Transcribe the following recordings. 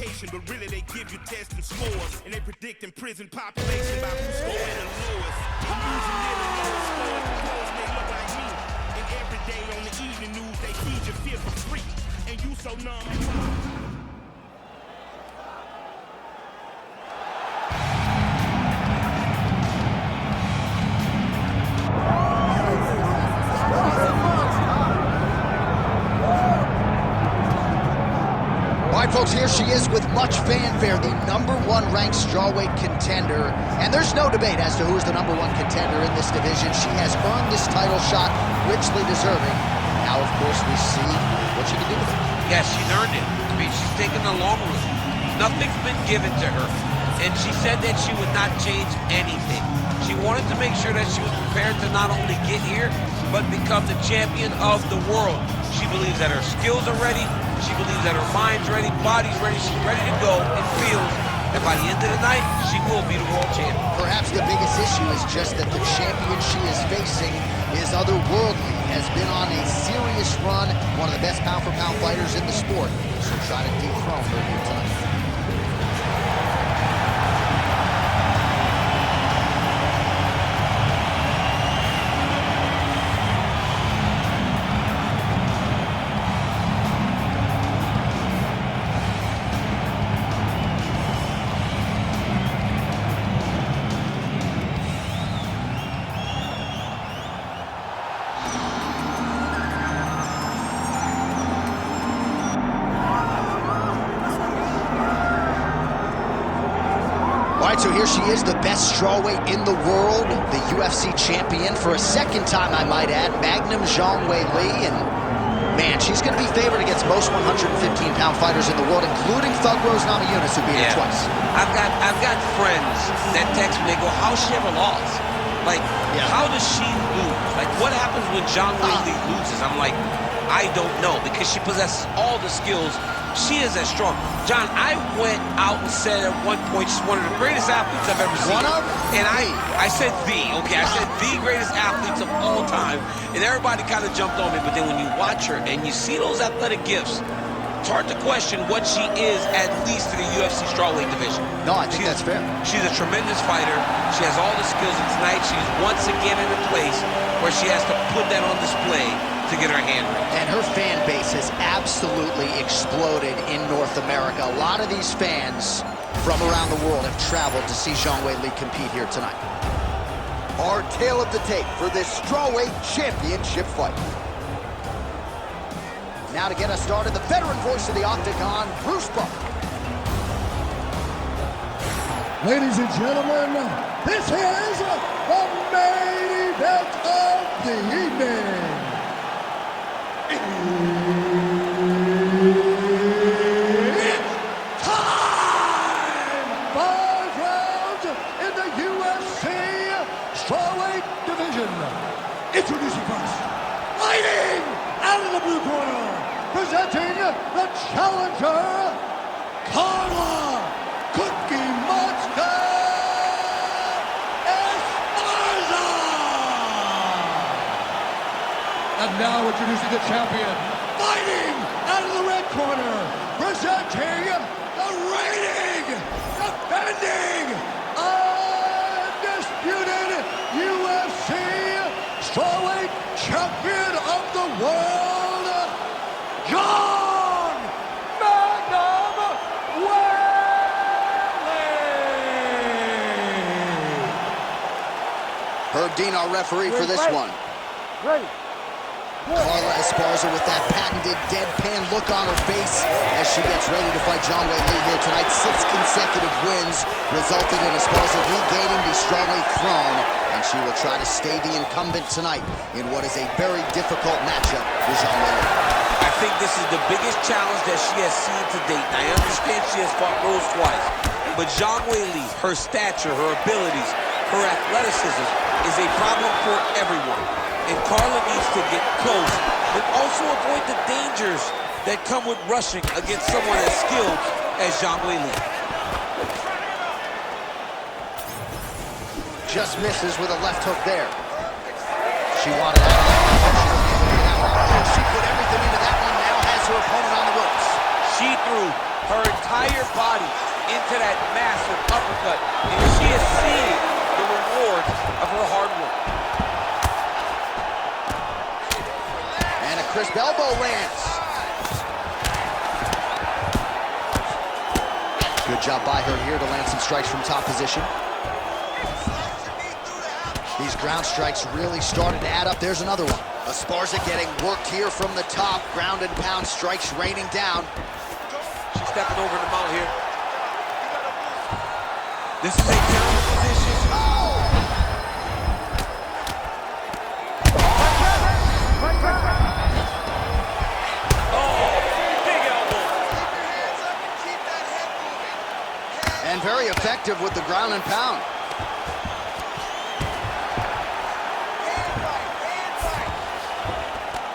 education, but really they give you tests and scores. And they predicting prison population by who's scoring the lowest. And using the lowest scores to pose they look like me. And every day on the evening news, they feed your fear for free. And you so numb. Folks, here she is with much fanfare, the #1 ranked strawweight contender. And there's no debate as to who is the #1 contender in this division. She has earned this title shot, richly deserving. Now, of course, we see what she can do with it. Yes, she's earned it. I mean, she's taken the long route. Nothing's been given to her. And she said that she would not change anything. She wanted to make sure that she was prepared to not only get here, but become the champion of the world. She believes that her skills are ready. She believes that her mind's ready, body's ready, she's ready to go, and feels that by the end of the night, she will be the world champion. Perhaps the biggest issue is just that the champion she is facing is otherworldly, has been on a serious run, one of the best pound-for-pound fighters in the sport. She'll try to dethrone her here tonight. So here she is, the best strawweight in the world, the UFC champion for a second time, I might add, Magnum Zhang Weili, and man, she's going to be favored against most 115-pound fighters in the world, including Thug Rose Namajunas, who beat her twice. I've got friends that text me, they go, how's she ever lost? Like, how does she lose? Like, what happens when Zhang Weili loses? I'm like, I don't know, because she possesses all the skills. She is as strong. John, I went out and said at one point she's one of the greatest athletes I've ever seen. One of? And I said the, okay? I said the greatest athletes of all time. And everybody kind of jumped on me. But then when you watch her and you see those athletic gifts, it's hard to question what she is, at least in the UFC strawweight division. No, I think that's fair. She's a tremendous fighter. She has all the skills. And tonight she's once again in a place where she has to put that on display to get her hand raised. And her fan base has absolutely exploded in North America. A lot of these fans from around the world have traveled to see Zhang Weili compete here tonight. Our tale of the tape for this strawweight championship fight. Now to get us started, the veteran voice of the Octagon, Bruce Buck. Ladies and gentlemen, this is the main event of the evening. It's time! 5 rounds in the UFC strawweight division. Introducing first, fighting out of the blue corner, presenting the challenger, Carla Cookie Monster Esparza! And now introducing the champion, fighting out of the red corner, presenting the reigning, defending, undisputed UFC strawweight champion of the world, Zhang Magnum Weili! Herb Dean, our referee for this one. Ready. Carla Esparza with that patented deadpan look on her face as she gets ready to fight Zhang Weili here tonight. 6 consecutive wins resulted in Esparza regaining the strawweight throne, and she will try to stay the incumbent tonight in what is a very difficult matchup with Zhang Weili. I think this is the biggest challenge that she has seen to date. I understand she has fought Rose twice, but Zhang Weili, her stature, her abilities, her athleticism is a problem for everyone. And Carla needs to get close, but also avoid the dangers that come with rushing against someone as skilled as Zhang Weili. Just misses with a left hook there. She wanted out of that. She put everything into that one, now has her opponent on the ropes. She threw her entire body into that massive uppercut, and she is seeing the rewards of her hard work. And a crisp elbow lands. Good job by her here to land some strikes from top position. These ground strikes really started to add up. There's another one. Esparza getting worked here from the top. Ground and pound strikes raining down. She's stepping over the mount here. This is a counter position. And very effective with the ground and pound.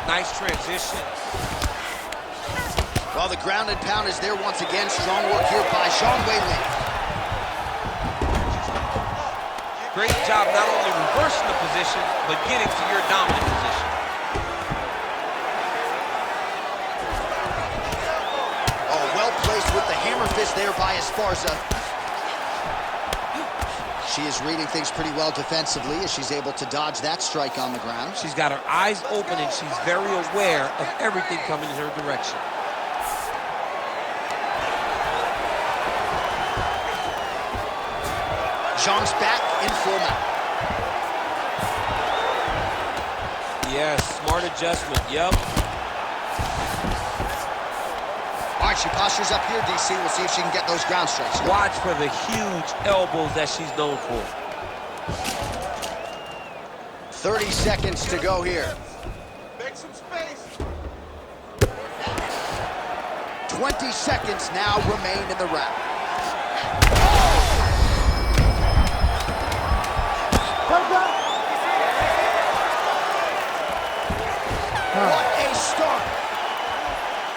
Nice transition. Well, the ground and pound is there once again. Strong work here by Weili. Great job not only reversing the position, but getting to your dominant position. Oh, well placed with the hammer fist there by Esparza. She is reading things pretty well defensively as she's able to dodge that strike on the ground. She's got her eyes open and she's very aware of everything coming in her direction. Zhang's back in full mount. Yes, smart adjustment, yep. All right, she postures up here, DC. We'll see if she can get those ground strikes. Watch for the huge elbows that she's known for. 30 seconds to go here. Make some space. 20 seconds now remain in the round. What a start.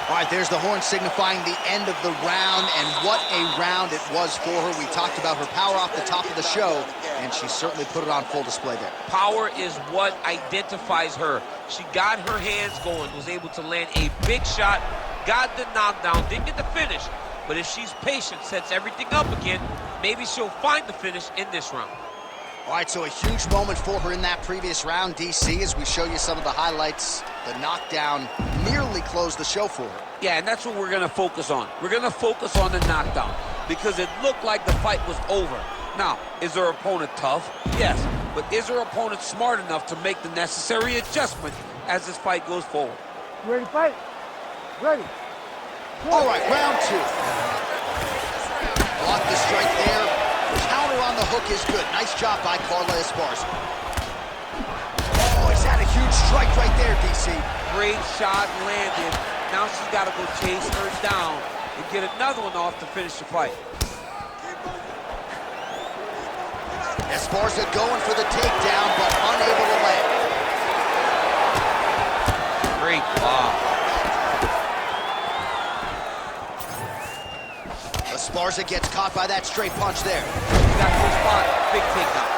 All right, there's the horn signifying the end of the round, and what a round it was for her. We talked about her power off the top of the show, and she certainly put it on full display there. Power is what identifies her. She got her hands going, was able to land a big shot, got the knockdown, didn't get the finish, but if she's patient, sets everything up again, maybe she'll find the finish in this round. All right, so a huge moment for her in that previous round, DC, as we show you some of the highlights. The knockdown nearly closed the show for her. Yeah, and that's what we're going to focus on. We're going to focus on the knockdown because it looked like the fight was over. Now, is her opponent tough? Yes, but is her opponent smart enough to make the necessary adjustment as this fight goes forward? You ready to fight? Ready. All right, round two. Block the strike there. Counter on the hook is good. Nice job by Carla Esparza. Oh, he's had a huge strike right there, DC. Great shot landed. Now she's got to go chase her down and get another one off to finish the fight. Esparza going for the takedown, but unable to land. Great block. Esparza gets caught by that straight punch there. He got to spot. Big takedown.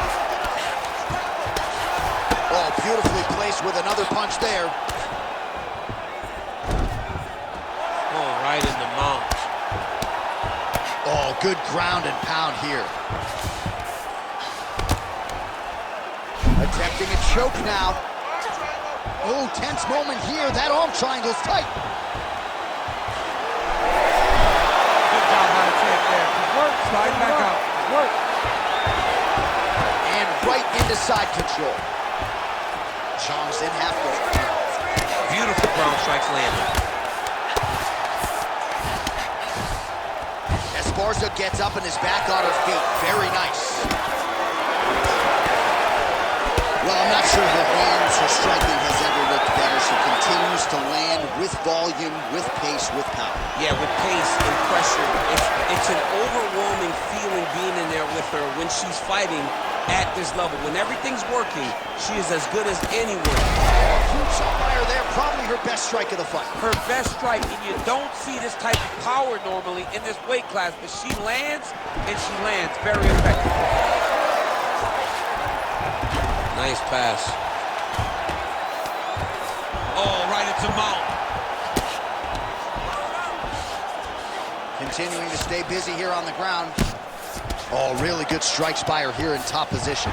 Oh, beautifully placed with another punch there. Oh, right in the mount. Oh, good ground and pound here. Attempting a choke now. Oh, tense moment here. That arm triangle's tight. Good job on the take there. Work. Slide back out. Work. And right into side control. Zhang's in half guard. Beautiful ground strikes landed. Esparza gets up and is back on her feet. Very nice. Well, I'm not sure her hands, her striking has ever looked better. She continues to land with volume, with pace, with power. Yeah, with pace and pressure. It's an overwhelming feeling being in there with her when she's fighting at this level. When everything's working, she is as good as anyone. Huge shot by her there, probably her best strike of the fight. Her best strike, and you don't see this type of power normally in this weight class, but she lands, and she lands very effectively. Nice pass. Oh, right into mount. continuing to stay busy here on the ground. Oh, really good strikes by her here in top position.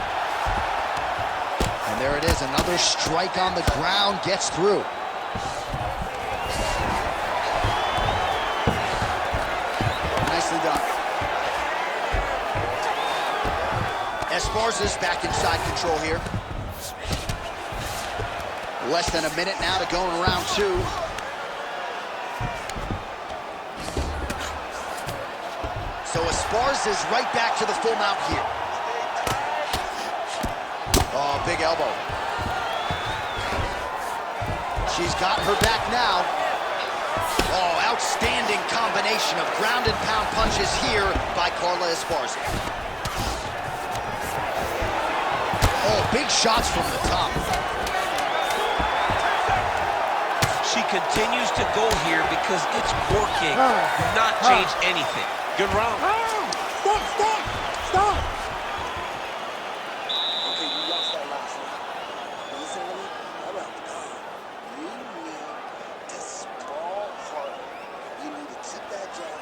And there it is, another strike on the ground, gets through. Nicely done. Esparza's back inside control here. Less than a minute now to go in round 2. So Esparza's right back to the full mount here. Oh, big elbow. She's got her back now. Oh, outstanding combination of ground and pound punches here by Carla Esparza. Oh, big shots from the top. She continues to go here because it's working. Do not change anything. Good round. Stop! Stop! Okay, you lost that last one. Listen to me? All right, you need to sprawl harder. You need to keep that jab.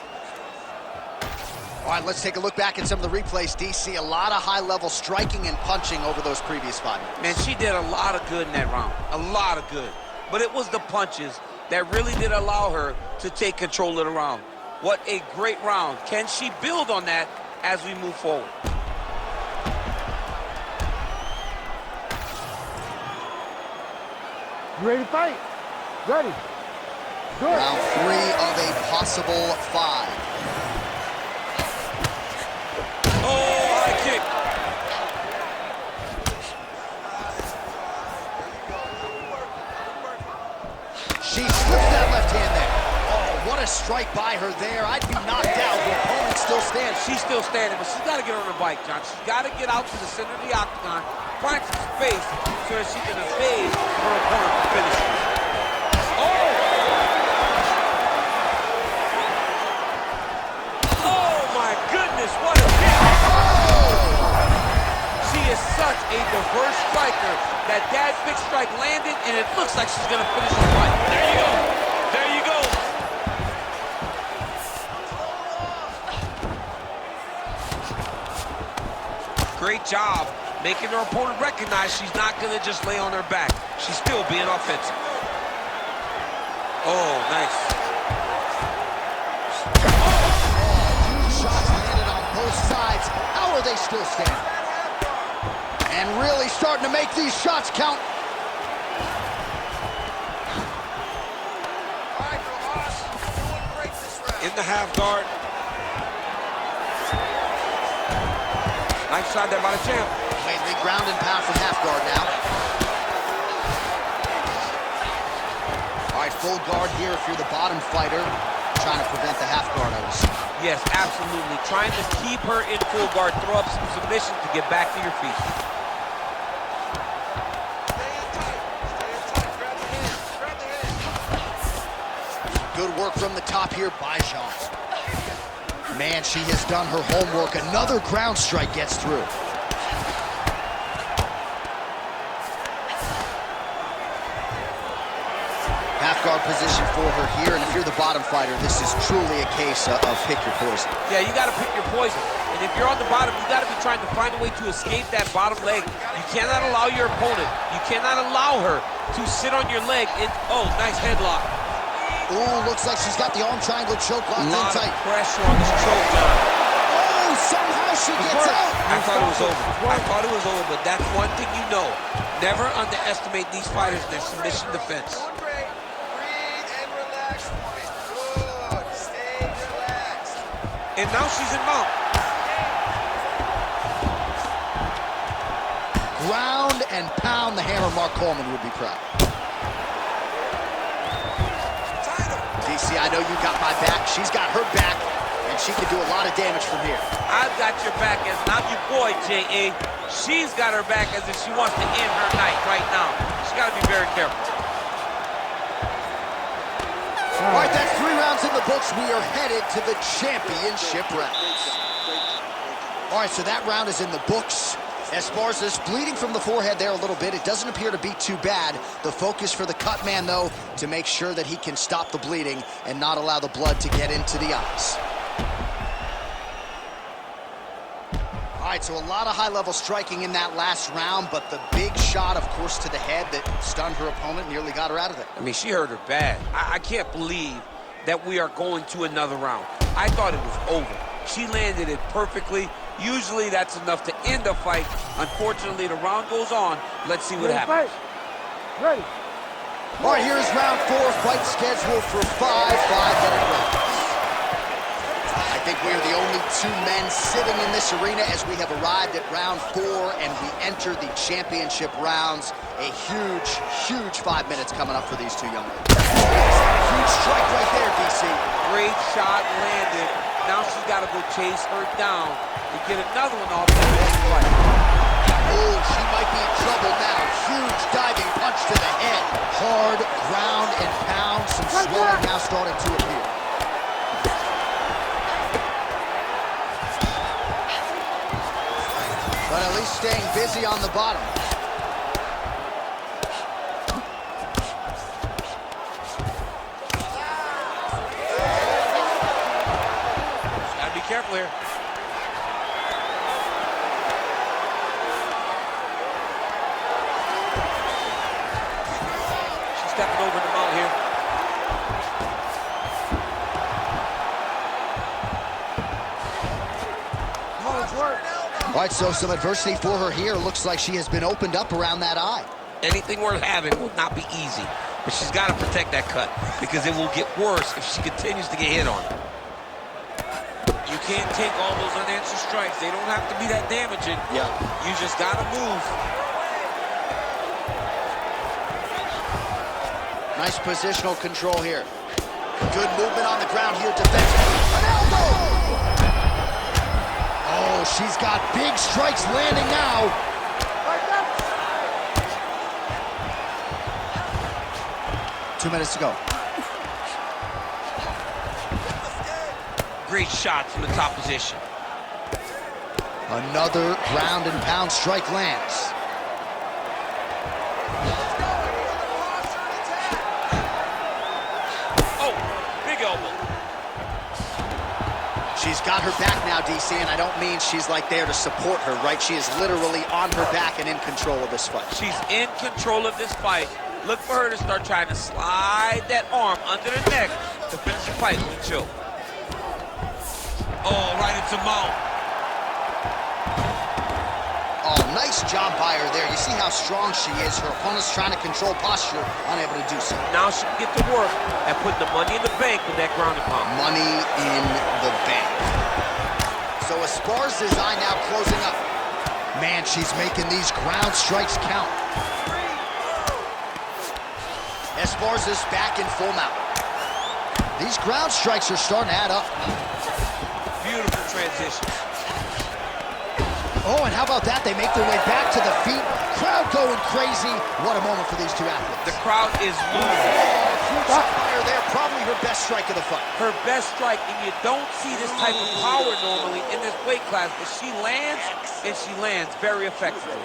All right, let's take a look back at some of the replays. DC, a lot of high-level striking and punching over those previous 5 minutes. Man, she did a lot of good in that round. A lot of good. But it was the punches that really did allow her to take control of the round. What a great round. Can she build on that as we move forward? You ready to fight? Ready. Good. Round 3 of a possible 5. Oh, high kick. She slips that left hand there. Oh, what a strike by her there. I'd be knocked out. Her opponent still stands. She's still standing, but she's got to get on her bike, John. She's got to get out to the center of the octagon, find some space so that she can evade her opponent to finish it. Oh! Oh, my goodness, what a hit! She is such a diverse striker. That big strike landed, and it looks like she's going to finish the fight. There you go. There you go. Great job making her opponent recognize she's not going to just lay on her back. She's still being offensive. Oh, nice. Shots landed on both sides. How are they still standing? And really starting to make these shots count. In the half guard. Nice shot there by the champ. Weili ground and pound from half guard now. All right, full guard here if you're the bottom fighter. Trying to prevent the half guard, I would assume. Yes, absolutely. Trying to keep her in full guard, throw up some submissions to get back to your feet. Good work from the top here by Zhang. Man, she has done her homework. Another ground strike gets through. Half guard position for her here, and if you're the bottom fighter, this is truly a case of pick your poison. Yeah, you got to pick your poison. And if you're on the bottom, you got to be trying to find a way to escape that bottom leg. You cannot allow your opponent, you cannot allow her to sit on your leg. And, oh, nice headlock. Ooh, looks like she's got the arm triangle choke locked in Lot tight. of pressure on this choke, John. Oh, somehow she gets out. I thought it was over. I thought it was over, but that's one thing you know. Never underestimate these fighters in their submission defense. Breathe and relax, woman. Good. Stay relaxed. And now she's in mount. Ground and pound the hammer. Mark Coleman would be proud. DC, I know you got my back. She's got her back, and she can do a lot of damage from here. I've got your back as I'm your boy, J.A. She's got her back as if she wants to end her night right now. She's got to be very careful. All right, that's 3 rounds in the books. We are headed to the championship rounds. All right, so that round is in the books. Esparza's bleeding from the forehead there a little bit. It doesn't appear to be too bad. The focus for the cut man, though, to make sure that he can stop the bleeding and not allow the blood to get into the eyes. right, so a lot of high-level striking in that last round, but the big shot, of course, to the head that stunned her opponent, nearly got her out of there. I mean, she hurt her bad. I can't believe that we are going to another round. I thought it was over. She landed it perfectly. Usually that's enough to end a fight. Unfortunately, the round goes on. Let's see what happens. Ready. All right, here's round 4, fight scheduled for 5 5-minute rounds. I think we are the only 2 men sitting in this arena as we have arrived at round 4 and we enter the championship rounds. A huge, huge 5 minutes coming up for these 2 young men. Huge strike right there, DC. Great shot landed. Now she's got to go chase her down and get another one off the next fight. Oh, she might be in trouble now. Huge diving punch to the head. Hard ground and pound. Some swelling now starting to appear. But at least staying busy on the bottom. Gotta be careful here. She's stepping over the mount here. All right, so some adversity for her here. Looks like she has been opened up around that eye. Anything worth having will not be easy, but she's got to protect that cut because it will get worse if she continues to get hit on. You can't take all those unanswered strikes. They don't have to be that damaging. Yeah. You just got to move. Nice positional control here. Good movement on the ground here defensively. An elbow! Oh, she's got big strikes landing now. 2 minutes to go. Great shot from the top position. Another ground and pound strike lands. Oh, big elbow. She's got her back now, DC, and I don't mean she's like there to support her, right? She is literally on her back and in control of this fight. She's in control of this fight. Look for her to start trying to slide that arm under the neck to finish the fight with a choke. Oh, right into mount. Oh, nice job by her there. You see how strong she is. Her opponent's trying to control posture, unable to do so. Now she can get to work and put the money in the bank with that ground and pound. Money in the bank. So Esparza's eye now closing up. Man, she's making these ground strikes count. Esparza's back in full mount. These ground strikes are starting to add up. Beautiful transition. Oh, and how about that? They make their way back to the feet. Crowd going crazy. What a moment for these 2 athletes. The crowd is moving. Huge fire there. Probably her best strike of the fight. Her best strike, and you don't see this type of power normally in this weight class, but she lands, and she lands very effectively.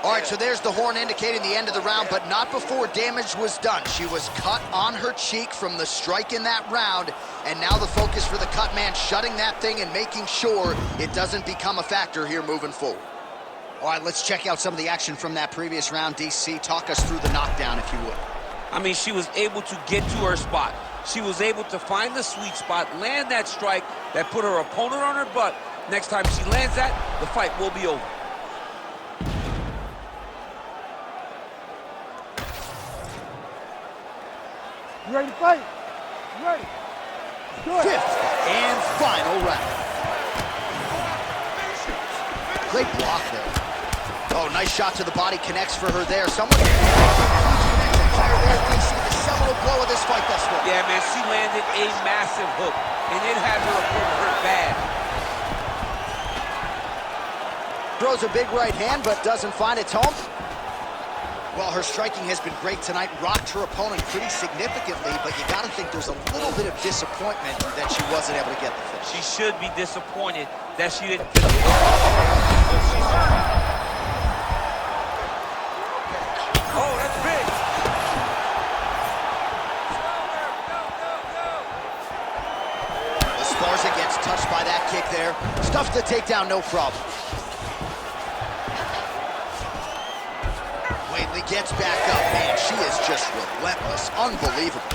All right, so there's the horn indicating the end of the round, but not before damage was done. She was cut on her cheek from the strike in that round, and now the focus for the cut man shutting that thing and making sure it doesn't become a factor here moving forward. All right, let's check out some of the action from that previous round. DC, talk us through the knockdown, if you would. I mean, she was able to get to her spot. She was able to find the sweet spot, land that strike that put her opponent on her butt. Next time she lands that, the fight will be over. You ready to fight? You ready? Do it. 5th and final round. Great block there. Oh, nice shot to the body, connects for her there. Someone huge connection fire there. We see the seminal blow of this fight thus far. Yeah, man, she landed a massive hook, and it had her opponent hurt bad. Throws a big right hand, but doesn't find its home. Well, her striking has been great tonight, rocked her opponent pretty significantly, but you gotta think there's a little bit of disappointment that she wasn't able to get the finish. She should be disappointed that she didn't get the Oh, that's big. Esparza gets touched by that kick there. Stuffs the takedown, no problem. Weili gets back up. Man, she is just relentless. Unbelievable.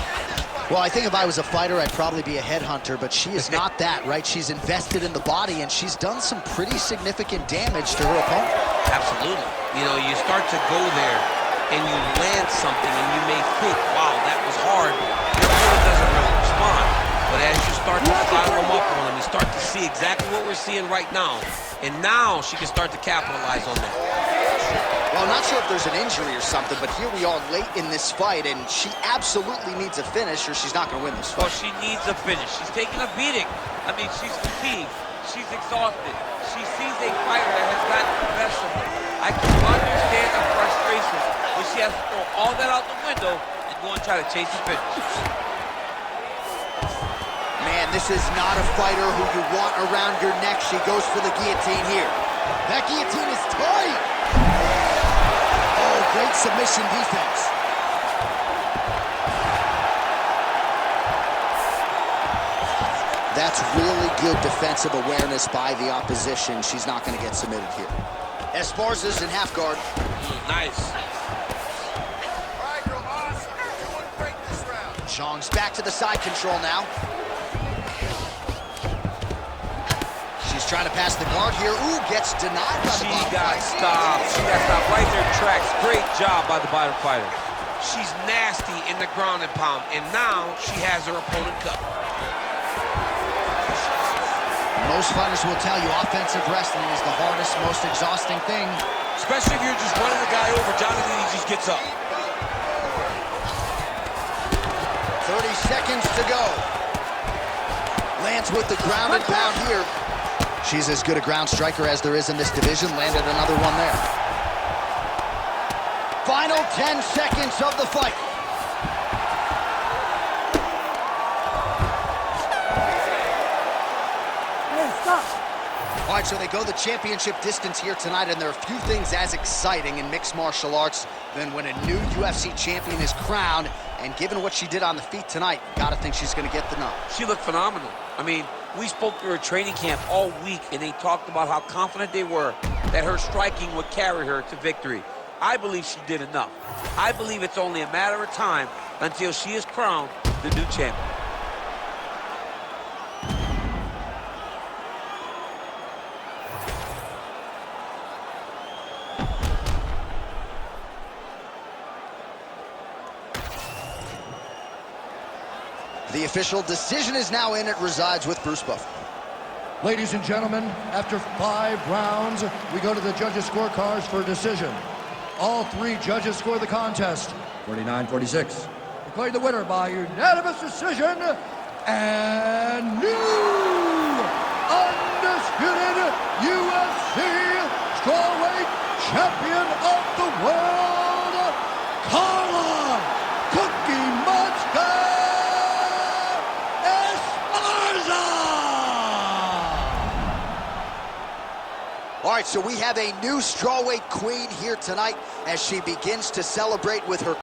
Well, I think if I was a fighter, I'd probably be a headhunter, but she is not that, right? She's invested in the body, and she's done some pretty significant damage to her opponent. Absolutely. You know, you start to go there, and you land something, and you may think, wow, that was hard. Your opponent doesn't really respond. But as you start to fire them up on them, you start to see exactly what we're seeing right now. And now she can start to capitalize on that. Well, I'm not sure if there's an injury or something, but here we are late in this fight, and she absolutely needs a finish or she's not going to win this fight. Well, she needs a finish. She's taking a beating. I mean, she's fatigued. She's exhausted. She sees a fighter that has gotten the best of her. I can understand the frustration when she has to throw all that out the window and go and try to chase the finish. Man, this is not a fighter who you want around your neck. She goes for the guillotine here. That guillotine is tight. Oh, great submission defense. That's really good defensive awareness by the opposition. She's not going to get submitted here. Esparza's in half guard. Nice. All right, girl, awesome. You're doing great this round. Zhang's back to the side control now. She's trying to pass the guard here. Ooh, gets denied by the She bottom got fighter. stopped. She got stopped right there in tracks. Great job by the bottom fighter. She's nasty in the ground and pound, and now she has her opponent cut. Most fighters will tell you offensive wrestling is the hardest, most exhausting thing. Especially if you're just running the guy over. Jonathan, he just gets up. 30 seconds to go. Lands with the ground and pound here. She's as good a ground striker as there is in this division. Landed another one there. Final 10 seconds of the fight. All right, so they go the championship distance here tonight, and there are few things as exciting in mixed martial arts than when a new UFC champion is crowned, and given what she did on the feet tonight, gotta think she's gonna get the nod. She looked phenomenal. I mean, we spoke to her training camp all week, and they talked about how confident they were that her striking would carry her to victory. I believe she did enough. I believe it's only a matter of time until she is crowned the new champion. The official decision is now in. It resides with Bruce Buffer. Ladies and gentlemen, after 5 rounds, we go to the judges' scorecards for a decision. All 3 judges score the contest 49-46. Declaring the winner by unanimous decision and new undisputed UFC strawweight champion of the world, Carla Cookie Monster Esparza! All right, so we have a new strawweight queen here tonight as she begins to celebrate with her